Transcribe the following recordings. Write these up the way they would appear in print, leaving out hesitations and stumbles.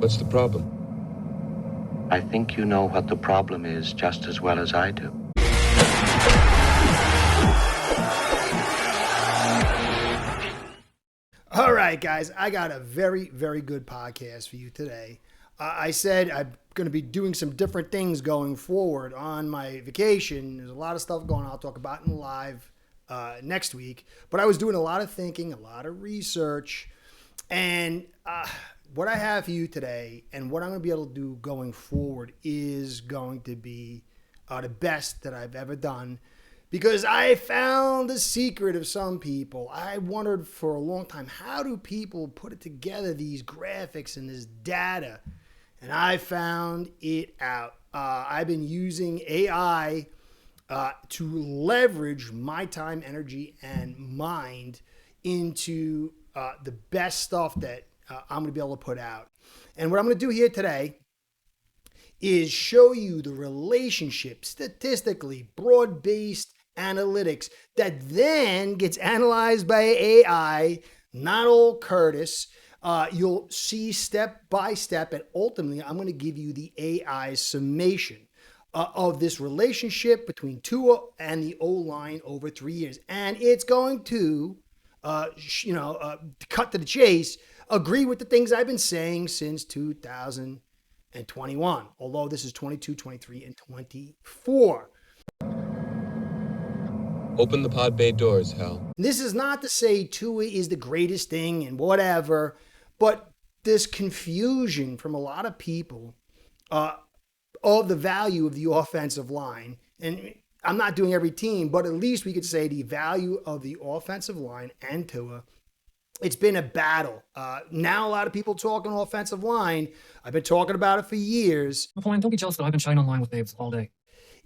What's the problem? I think you know what the problem is just as well as I do. All right, guys, I got a very, very good podcast for you today. I said I'm going to be doing some different things going forward on my vacation. There's a lot of stuff going on. I'll talk about in live next week. But I was doing a lot of thinking, a lot of research. And what I have for you today and what I'm going to be able to do going forward is going to be the best that I've ever done. Because I found the secret of some people. I wondered for a long time, how do people put it together, these graphics and this data? And I found it out. I've been using AI to leverage my time, energy, and mind into the best stuff that I'm going to be able to put out. And what I'm going to do here today is show you the relationship, statistically, broad-based analytics that then gets analyzed by AI, not old Curtis. You'll see step by step, and ultimately, I'm going to give you the AI summation of this relationship between Tua and the O-line over 3 years. And it's going to, cut to the chase, agree with the things I've been saying since 2021, although this is 22, 23, and 24. Open the pod bay doors, Hal. This is not to say Tua is the greatest thing and whatever, but this confusion from a lot of people of the value of the offensive line. And I'm not doing every team, but at least we could say the value of the offensive line and Tua. It's been a battle. Now a lot of people talking offensive line. I've been talking about it for years. Oline, don't be jealous that I've been chatting online with babes all day.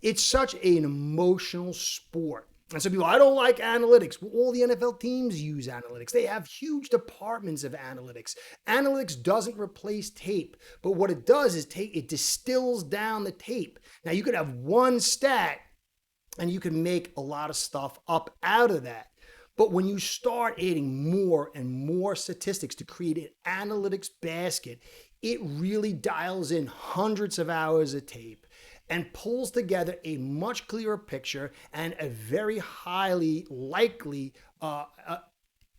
It's such an emotional sport. And some people, I don't like analytics. Well, all the NFL teams use analytics. They have huge departments of analytics. Analytics doesn't replace tape, but what it does is it distills down the tape. Now you could have one stat and you can make a lot of stuff up out of that. But when you start adding more and more statistics to create an analytics basket, it really dials in hundreds of hours of tape and pulls together a much clearer picture and a very highly likely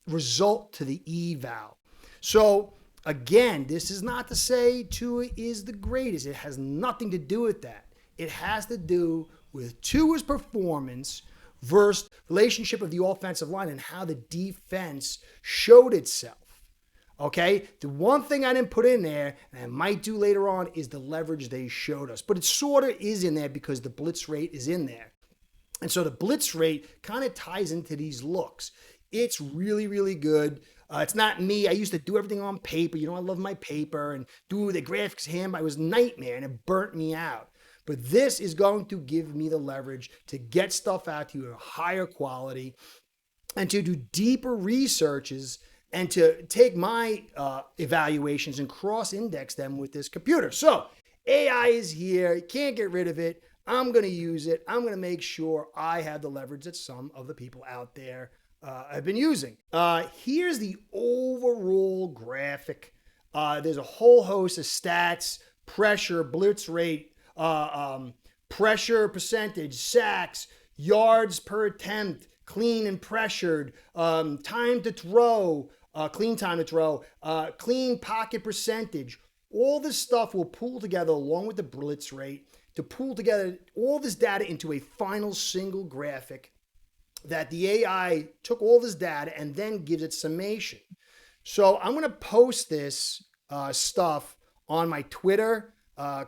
result to the eval. So again, this is not to say Tua is the greatest. It has nothing to do with that. It has to do with Tua's performance versus relationship of the offensive line and how the defense showed itself. Okay, the one thing I didn't put in there, and I might do later on, is the leverage they showed us. But it sort of is in there because the blitz rate is in there. And so the blitz rate kind of ties into these looks. It's really, really good. It's not me. I used to do everything on paper. I love my paper and do the graphics hand. It was a nightmare and it burnt me out. But this is going to give me the leverage to get stuff out to you at a higher quality and to do deeper researches and to take my evaluations and cross-index them with this computer. So AI is here. You can't get rid of it. I'm going to use it. I'm going to make sure I have the leverage that some of the people out there have been using. Here's the overall graphic. There's a whole host of stats, pressure, blitz rate, pressure percentage, sacks, yards per attempt, clean and pressured, time to throw, clean time to throw, clean pocket percentage. All this stuff will pull together along with the blitz rate to pull together all this data into a final single graphic that the AI took all this data and then gives it summation. So I'm going to post this stuff on my Twitter,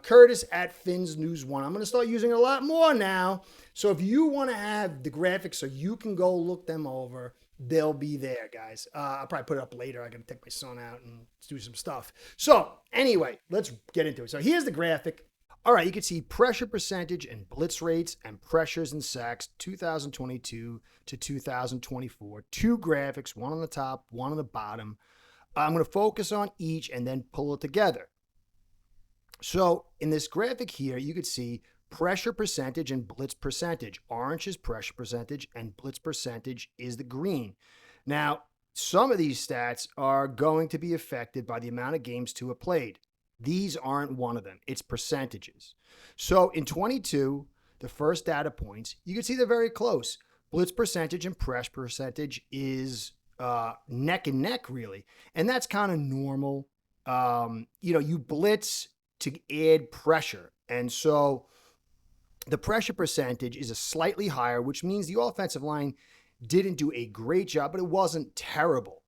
Curtis at Fins News 1. I'm going to start using it a lot more now. So if you want to have the graphics so you can go look them over, they'll be there, guys. I'll probably put it up later. I got to take my son out and do some stuff. So anyway, let's get into it. So here's the graphic. All right, you can see pressure percentage and blitz rates and pressures and sacks 2022 to 2024. Two graphics, one on the top, one on the bottom. I'm going to focus on each and then pull it together. So in this graphic here, you could see pressure percentage and blitz percentage. Orange is pressure percentage and blitz percentage is the green. Now, some of these stats are going to be affected by the amount of games Tua played. These aren't one of them. It's percentages. So in 22, the first data points, you can see they're very close. Blitz percentage and press percentage is neck and neck, really. And that's kind of normal. You blitz to add pressure. And so the pressure percentage is a slightly higher, which means the offensive line didn't do a great job, but it wasn't terrible.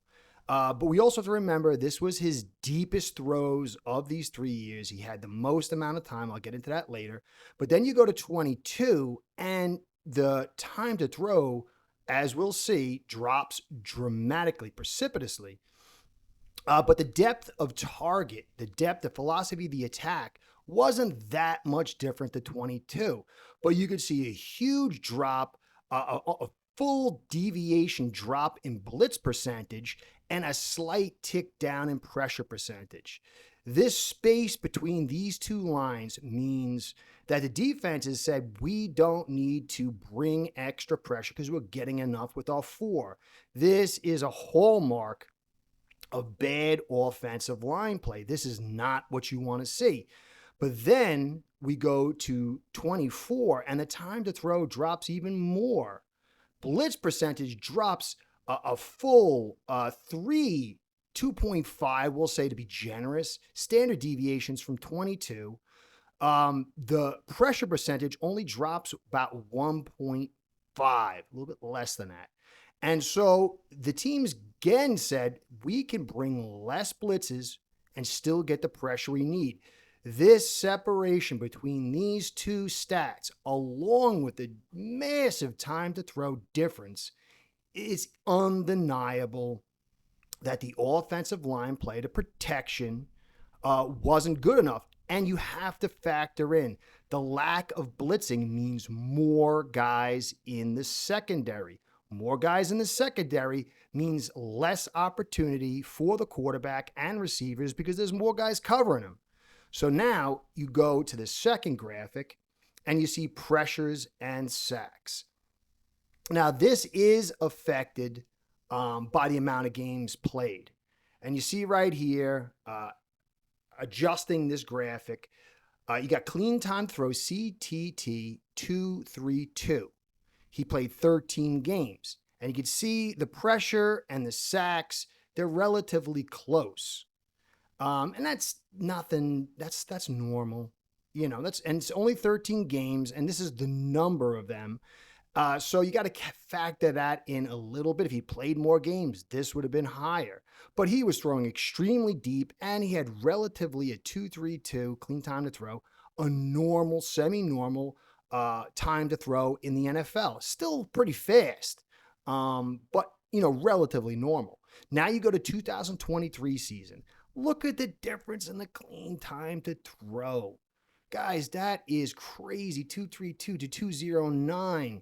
But we also have to remember this was his deepest throws of these 3 years. He had the most amount of time. I'll get into that later. But then you go to 22, and the time to throw, as we'll see, drops dramatically, precipitously. But the depth of target, the depth, the philosophy of the attack wasn't that much different than 22. But you could see a huge drop, a full deviation drop in blitz percentage and a slight tick down in pressure percentage. This space between these two lines means that the defense has said we don't need to bring extra pressure because we're getting enough with our 4. This is a hallmark of bad offensive line play. This is not what you want to see. But then we go to 24 and the time to throw drops even more. Blitz percentage drops a full 2.5, we'll say to be generous. Standard deviations from 22. The pressure percentage only drops about 1.5, a little bit less than that. And so the teams again said, we can bring less blitzes and still get the pressure we need. This separation between these two stats, along with the massive time to throw difference, is undeniable that the offensive line play, the protection, wasn't good enough. And you have to factor in the lack of blitzing means more guys in the secondary. More guys in the secondary means less opportunity for the quarterback and receivers because there's more guys covering them. So now you go to the second graphic and you see pressures and sacks. Now this is affected by the amount of games played. And you see right here, adjusting this graphic, you got clean time throw CTT 232. He played 13 games. And you can see the pressure and the sacks, they're relatively close. And that's nothing, that's normal. And it's only 13 games, and this is the number of them. So you got to factor that in a little bit. If he played more games, this would have been higher. But he was throwing extremely deep, and he had relatively a 2.32 clean time to throw, a normal, semi-normal time to throw in the NFL. Still pretty fast, but relatively normal. Now you go to 2023 season. Look at the difference in the clean time to throw. Guys, that is crazy. 232 to 209.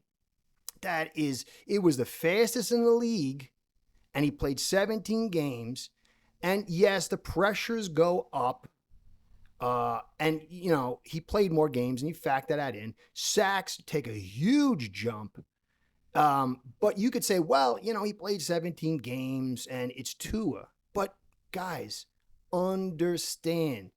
It was the fastest in the league, and he played 17 games. And yes, the pressures go up. And he played more games, and you factor that in. Sacks take a huge jump. But you could say, well, he played 17 games and it's Tua. But guys, understand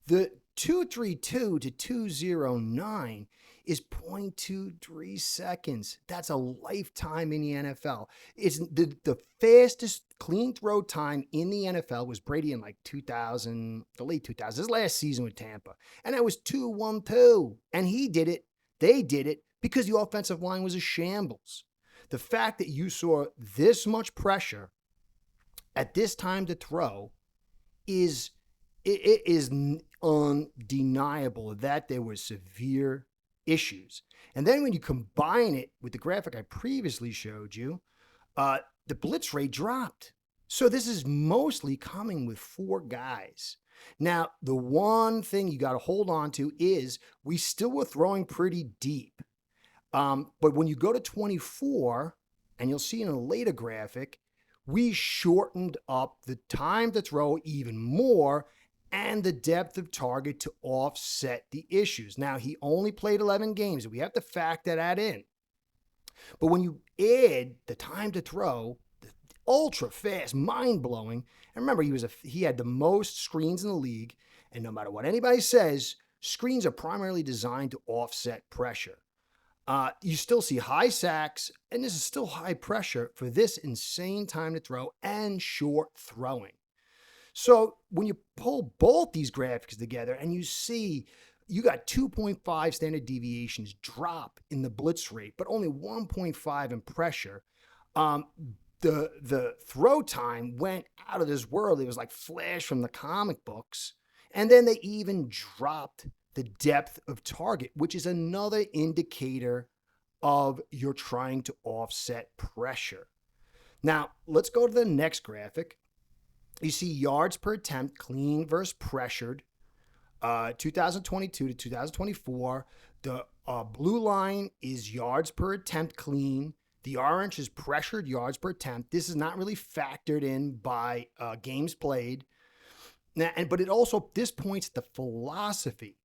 the 232 to 209 is 0.23 seconds. That's a lifetime in the NFL. It's the fastest clean throw time in the NFL was Brady in like 2000, the late 2000s, his last season with Tampa. And that was 2-1-2. And he did it. They did it because the offensive line was a shambles. The fact that you saw this much pressure at this time to throw is undeniable that there were severe issues. And then when you combine it with the graphic I previously showed you, the blitz rate dropped. So this is mostly coming with 4 guys. Now, the one thing you got to hold on to is we still were throwing pretty deep. But when you go to 24, and you'll see in a later graphic, we shortened up the time to throw even more and the depth of target to offset the issues. Now, he only played 11 games. We have to factor that in. But when you add the time to throw, the ultra fast, mind-blowing, and remember, he had the most screens in the league, And no matter what anybody says, screens are primarily designed to offset pressure. You still see high sacks, and this is still high pressure for this insane time to throw and short throwing. So when you pull both these graphics together and you see you got 2.5 standard deviations drop in the blitz rate, but only 1.5 in pressure. The throw time went out of this world. It was like Flash from the comic books. And then they even dropped the depth of target, which is another indicator of you're trying to offset pressure. Now, let's go to the next graphic. You see yards per attempt, clean versus pressured, 2022 to 2024. The blue line is yards per attempt clean. The orange is pressured yards per attempt. This is not really factored in by games played. Now, but it also, this points to the philosophy.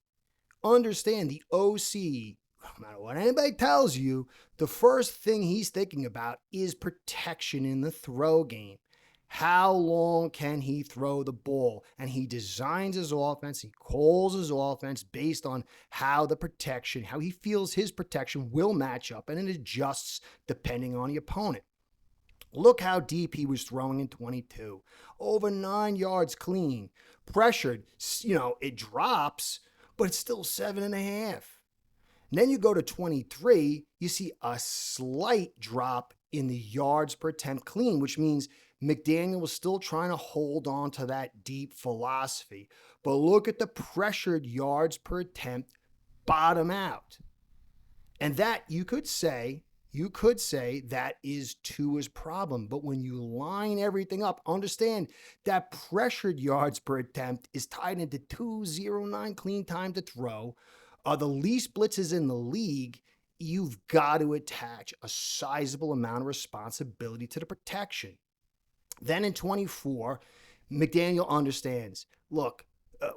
Understand the OC, no matter what anybody tells you, the first thing he's thinking about is protection in the throw game. How long can he throw the ball? And he designs his offense, he calls his offense based on how the protection, how he feels his protection will match up, and it adjusts depending on the opponent. Look how deep he was throwing in 22. Over 9 yards clean. Pressured, it drops, but it's still 7.5. And then you go to 23, you see a slight drop in the yards per attempt clean, which means McDaniel was still trying to hold on to that deep philosophy. But look at the pressured yards per attempt bottom out. And that you could say that is Tua's problem. But when you line everything up, understand that pressured yards per attempt is tied into 2.09 clean time to throw. The least blitzes in the league. You've got to attach a sizable amount of responsibility to the protection. Then in 24, McDaniel understands, look,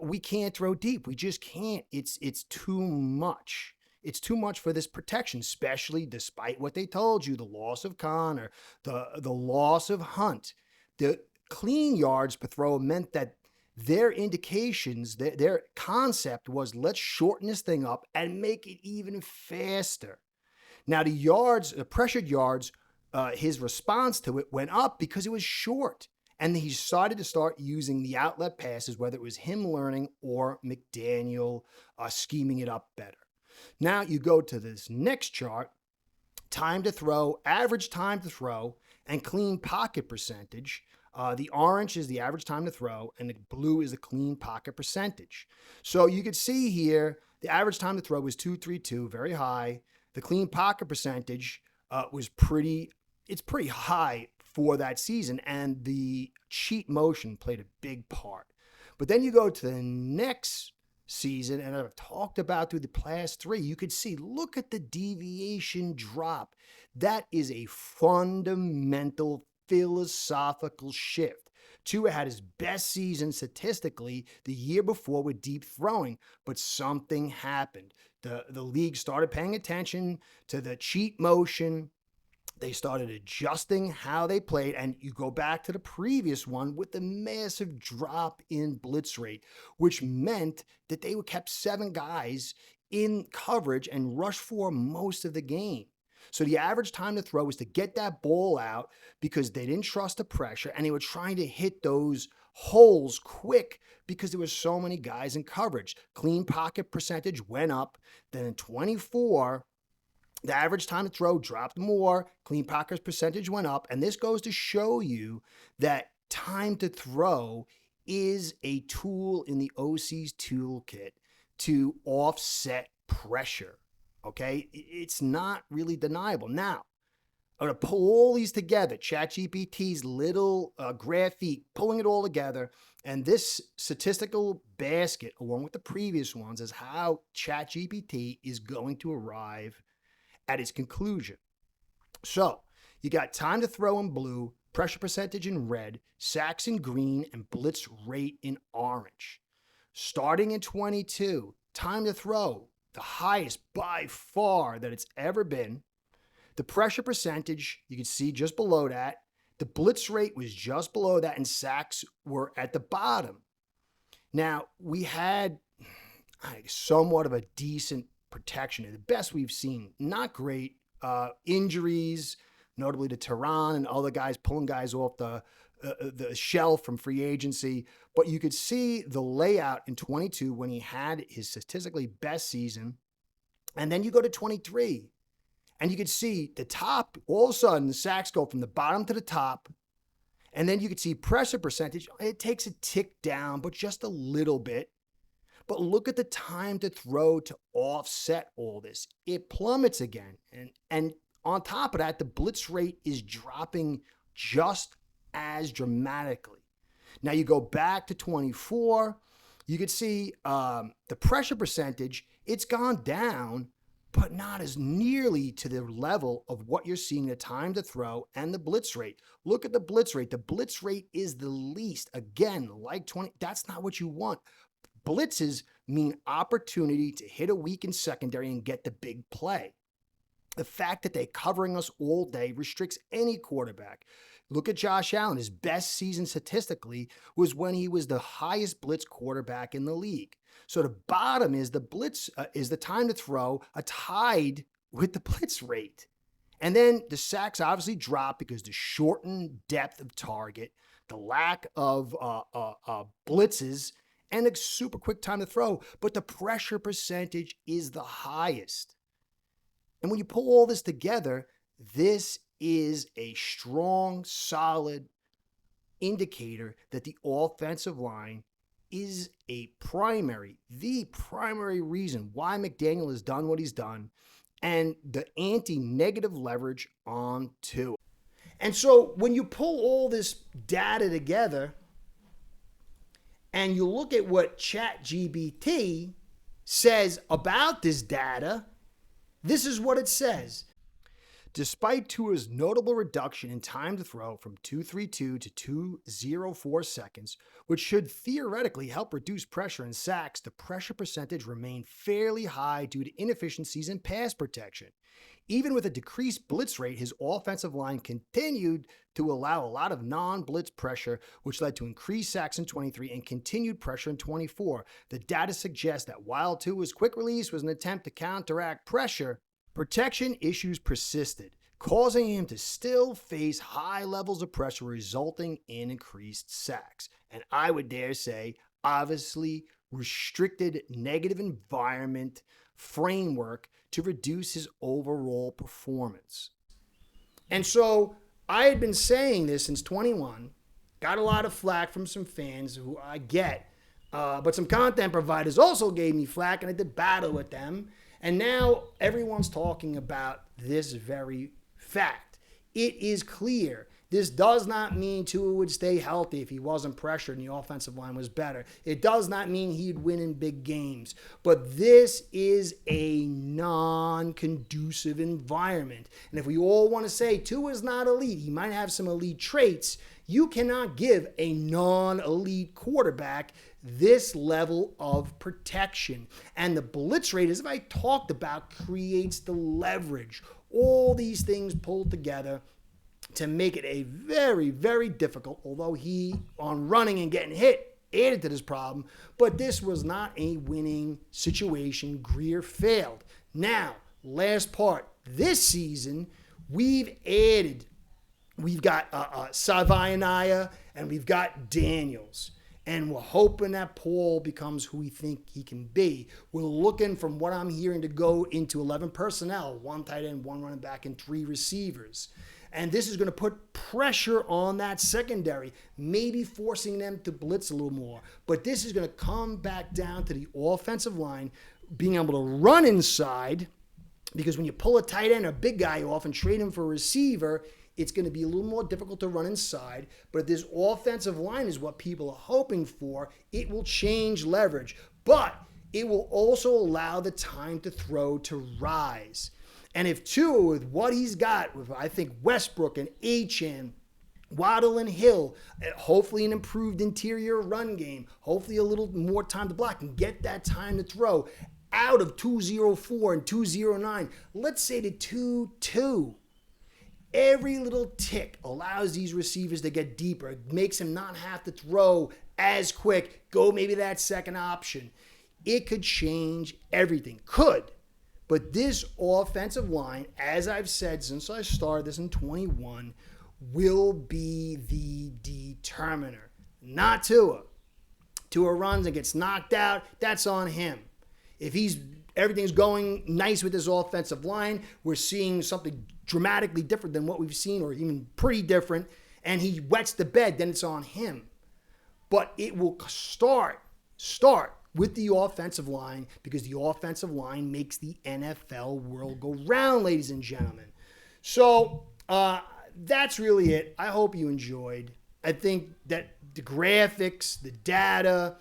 we can't throw deep. We just can't. It's too much. It's too much for this protection, especially despite what they told you, the loss of Connor, the loss of Hunt. The clean yards per throw meant that their indications, their concept was, let's shorten this thing up and make it even faster. Now the pressured yards, his response to it went up because it was short. And he started to start using the outlet passes, whether it was him learning or McDaniel scheming it up better. Now you go to this next chart, time to throw, average time to throw, and clean pocket percentage. The orange is the average time to throw, and the blue is the clean pocket percentage. So you could see here, the average time to throw was 2.32, very high. The clean pocket percentage was pretty high for that season, and the cheat motion played a big part. But then you go to the next season, and I've talked about through the past 3, you could see, look at the deviation drop. That is a fundamental philosophical shift. Tua had his best season statistically the year before with deep throwing, but something happened. The league started paying attention to the cheat motion. They started adjusting how they played, and you go back to the previous one with the massive drop in blitz rate, which meant that they kept 7 guys in coverage and rush for most of the game. So the average time to throw was to get that ball out because they didn't trust the pressure, and they were trying to hit those holes quick because there were so many guys in coverage. Clean pocket percentage went up. Then in 24, the average time to throw dropped more, clean pocket percentage went up, and this goes to show you that time to throw is a tool in the OC's toolkit to offset pressure, okay? It's not really deniable. Now, I'm going to pull all these together, Chat GPT's little graphic, pulling it all together, and this statistical basket, along with the previous ones, is how Chat GPT is going to arrive at its conclusion. So you got time to throw in blue, pressure percentage in red, sacks in green, and blitz rate in orange. Starting in 22, time to throw, the highest by far that it's ever been. The pressure percentage, you can see just below that. The blitz rate was just below that, and sacks were at the bottom. Now, we had somewhat of a decent protection, the best we've seen. Not great. Injuries, notably to Tehran and other guys pulling guys off the shelf from free agency. But you could see the layout in 22 when he had his statistically best season. And then you go to 23 and you could see the top, all of a sudden the sacks go from the bottom to the top. And then you could see pressure percentage. It takes a tick down, but just a little bit. But look at the time to throw to offset all this. It plummets again. And on top of that, the blitz rate is dropping just as dramatically. Now you go back to 24, you could see the pressure percentage, it's gone down, but not as nearly to the level of what you're seeing the time to throw and the blitz rate. Look at the blitz rate. The blitz rate is the least. Again, like 20, that's not what you want. Blitzes mean opportunity to hit a weakened secondary and get the big play. The fact that they're covering us all day restricts any quarterback. Look at Josh Allen. His best season statistically was when he was the highest blitz quarterback in the league. So the bottom is the blitz, is the time to throw, tied with the blitz rate. And then the sacks obviously drop because the shortened depth of target, the lack of blitzes, and a super quick time to throw. But the pressure percentage is the highest. And when you pull all this together, this is a strong, solid indicator that the offensive line is the primary reason why McDaniel has done what he's done, and the anti-negative leverage on Tua. And so when you pull all this data together and you look at what Chat GPT says about this data, this is what it says. Despite Tua's notable reduction in time to throw from 2.32 to 2.04 seconds, which should theoretically help reduce pressure and sacks, the pressure percentage remained fairly high due to inefficiencies in pass protection. Even with a decreased blitz rate, his offensive line continued to allow a lot of non-blitz pressure, which led to increased sacks in 23 and continued pressure in 24. The data suggests that while Tua's quick release was an attempt to counteract pressure, protection issues persisted, causing him to still face high levels of pressure, resulting in increased sacks. And I would dare say, obviously, restricted negative environment framework to reduce his overall performance. And so I had been saying this since 21, got a lot of flack from some fans who I get, but some content providers also gave me flack, and I did battle with them. And now everyone's talking about this very fact. It is clear. This does not mean Tua would stay healthy if he wasn't pressured and the offensive line was better. It does not mean he'd win in big games. But this is a non-conducive environment. And if we all want to say Tua's not elite, he might have some elite traits, you cannot give a non-elite quarterback this level of protection. And the blitz rate, as I talked about, creates the leverage. All these things pulled together to make it a very, very difficult, although he, on running and getting hit, added to this problem, but this was not a winning situation. Greer failed. Now, last part. This season, we've got Savaianaya and we've got Daniels. And we're hoping that Paul becomes who we think he can be. We're looking, from what I'm hearing, to go into 11 personnel, 1 tight end, 1 running back, and 3 receivers. And this is going to put pressure on that secondary, maybe forcing them to blitz a little more. But this is going to come back down to the offensive line being able to run inside, because when you pull a tight end or a big guy off and trade him for a receiver, it's going to be a little more difficult to run inside. But if this offensive line is what people are hoping for, it will change leverage. But it will also allow the time to throw to rise. And if Tua, with what he's got, with I think Westbrook and Achane, Waddle and Hill, hopefully an improved interior run game, hopefully a little more time to block, and get that time to throw out of 2.04 and 2.09, let's say to 2.2. Every little tick allows these receivers to get deeper. It makes him not have to throw as quick, go maybe that second option. It could change everything. Could. But this offensive line, as I've said since I started this in 21, will be the determiner. Not Tua. Tua runs and gets knocked out. That's on him. If everything's going nice with his offensive line, we're seeing something dramatically different than what we've seen, or even pretty different, and he wets the bed, then it's on him. But it will start with the offensive line, because the offensive line makes the NFL world go round, ladies and gentlemen. So that's really it. I hope you enjoyed. I think that the graphics, the data,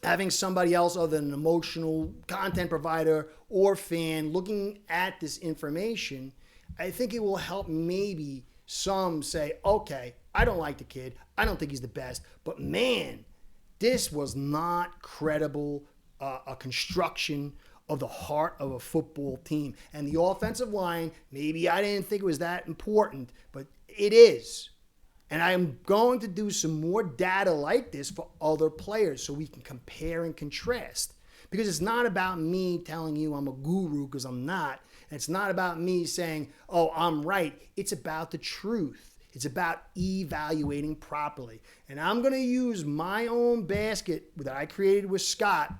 having somebody else other than an emotional content provider or fan looking at this information, I think it will help maybe some say, okay, I don't like the kid. I don't think he's the best. But man, this was not credible, a construction of the heart of a football team. And the offensive line, maybe I didn't think it was that important, but it is. And I'm going to do some more data like this for other players so we can compare and contrast. Because it's not about me telling you I'm a guru, because I'm not. And it's not about me saying, oh, I'm right. It's about the truth. It's about evaluating properly. And I'm going to use my own basket that I created with Scott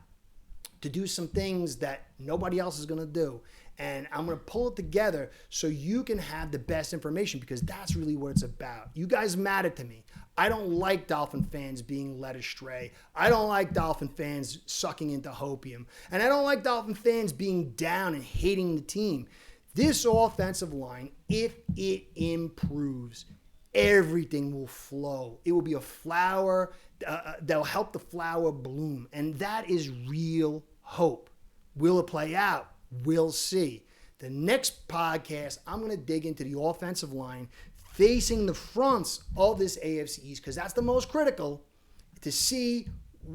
to do some things that nobody else is going to do. And I'm going to pull it together so you can have the best information, because that's really what it's about. You guys matter to me. I don't like Dolphin fans being led astray. I don't like Dolphin fans sucking into hopium. And I don't like Dolphin fans being down and hating the team. This offensive line, if it improves, everything will flow. It will be a flower that'll help the flower bloom. And that is real hope. Will it play out? We'll see. The next podcast, I'm going to dig into the offensive line facing the fronts of this AFC East, because that's the most critical, to see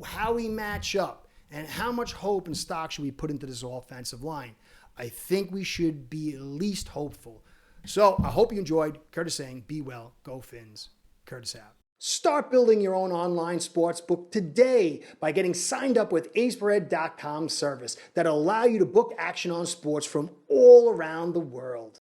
how we match up and how much hope and stock should we put into this offensive line. I think we should be at least hopeful. So I hope you enjoyed. Curtis saying, be well, go Fins. Curtis out. Start building your own online sportsbook today by getting signed up with aceperhead.com service that'll allow you to book action on sports from all around the world.